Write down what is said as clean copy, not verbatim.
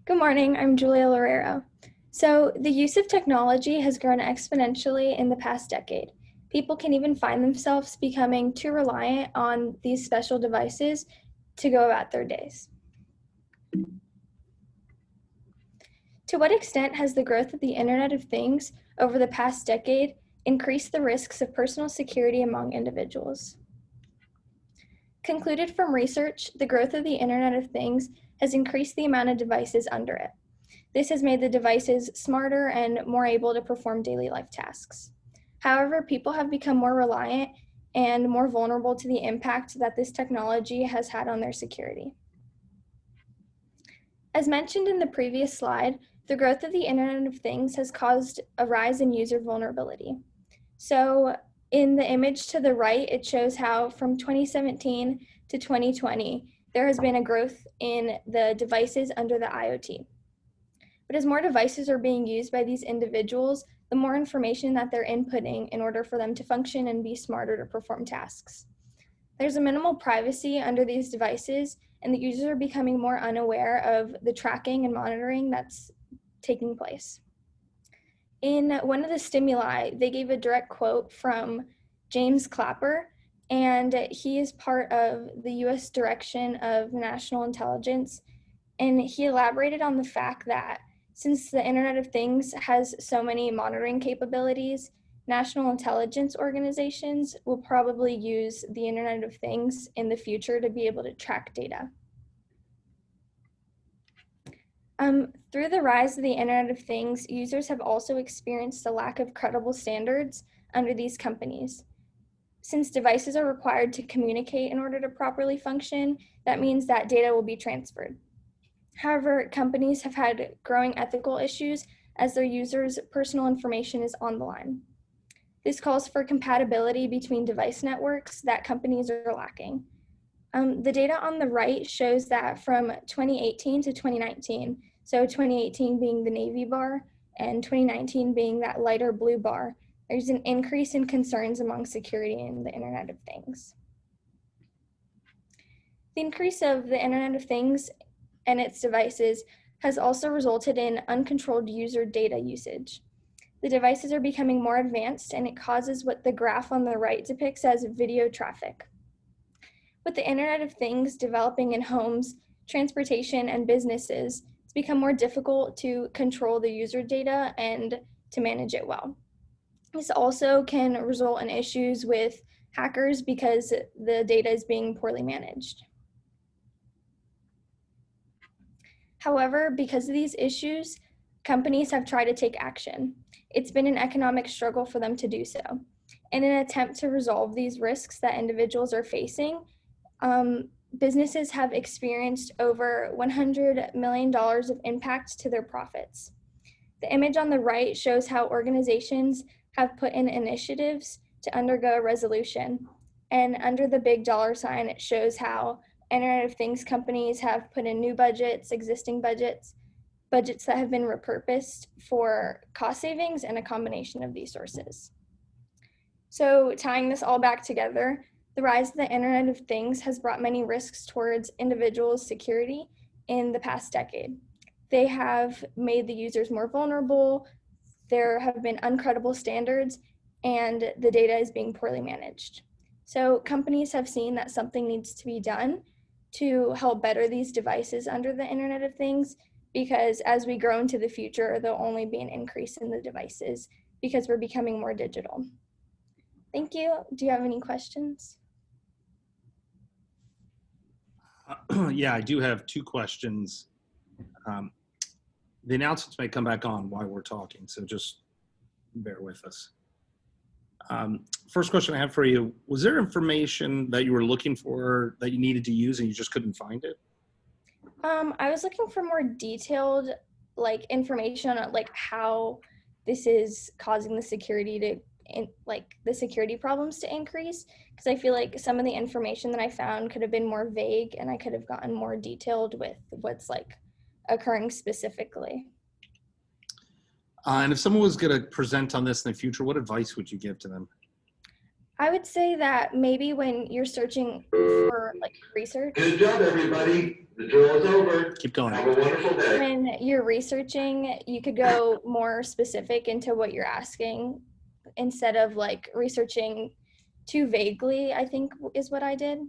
Good morning, I'm Julia Loureiro. So, the use of technology has grown exponentially in the past decade. People can even find themselves becoming too reliant on these special devices to go about their days. To what extent has the growth of the Internet of Things over the past decade increased the risks of personal security among individuals? Concluded from research, the growth of the Internet of Things has increased the amount of devices under it. This has made the devices smarter and more able to perform daily life tasks. However, people have become more reliant and more vulnerable to the impact that this technology has had on their security. As mentioned in the previous slide, the growth of the Internet of Things has caused a rise in user vulnerability. So in the image to the right, it shows how from 2017 to 2020, there has been a growth in the devices under the IoT. But as more devices are being used by these individuals, the more information that they're inputting in order for them to function and be smarter to perform tasks. There's a minimal privacy under these devices, and the users are becoming more unaware of the tracking and monitoring that's taking place. In one of the stimuli, they gave a direct quote from James Clapper, and he is part of the US Direction of National Intelligence, and he elaborated on the fact that since the Internet of Things has so many monitoring capabilities, national intelligence organizations will probably use the Internet of Things in the future to be able to track data. Through the rise of the Internet of Things, users have also experienced a lack of credible standards under these companies. Since devices are required to communicate in order to properly function, that means that data will be transferred. However, companies have had growing ethical issues as their users' personal information is on the line. This calls for compatibility between device networks that companies are lacking. The data on the right shows that from 2018 to 2019, so 2018 being the navy bar and 2019 being that lighter blue bar, there's an increase in concerns among security in the Internet of Things. The increase of the Internet of Things and its devices has also resulted in uncontrolled user data usage. The devices are becoming more advanced, and it causes what the graph on the right depicts as video traffic. With the Internet of Things developing in homes, transportation, and businesses, it's become more difficult to control the user data and to manage it well. This also can result in issues with hackers because the data is being poorly managed. However, because of these issues, companies have tried to take action. It's been an economic struggle for them to do so. In an attempt to resolve these risks that individuals are facing, businesses have experienced over $100 million of impact to their profits. The image on the right shows how organizations have put in initiatives to undergo a resolution. And under the big dollar sign, it shows how Internet of Things companies have put in new budgets, existing budgets that have been repurposed for cost savings and a combination of these sources. So tying this all back together, the rise of the Internet of Things has brought many risks towards individuals' security in the past decade. They have made the users more vulnerable, there have been uncredible standards, and the data is being poorly managed. So companies have seen that something needs to be done to help better these devices under the Internet of Things, because as we grow into the future, there'll only be an increase in the devices because we're becoming more digital. Thank you. Do you have any questions? Yeah, I do have two questions. The announcements may come back on while we're talking, so just bear with us. First question I have for you, was there information that you were looking for that you needed to use and you just couldn't find it? I was looking for more detailed information on how this is causing the security problems to increase, because I feel like some of the information that I found could have been more vague and I could have gotten more detailed with what's occurring specifically. And if someone was going to present on this in the future, what advice would you give to them? I would say that maybe when you're searching for like research, Good job, everybody. The drill is over. Keep going. Have a wonderful day. when you're researching, you could go more specific into what you're asking instead of like researching too vaguely, I think is what I did.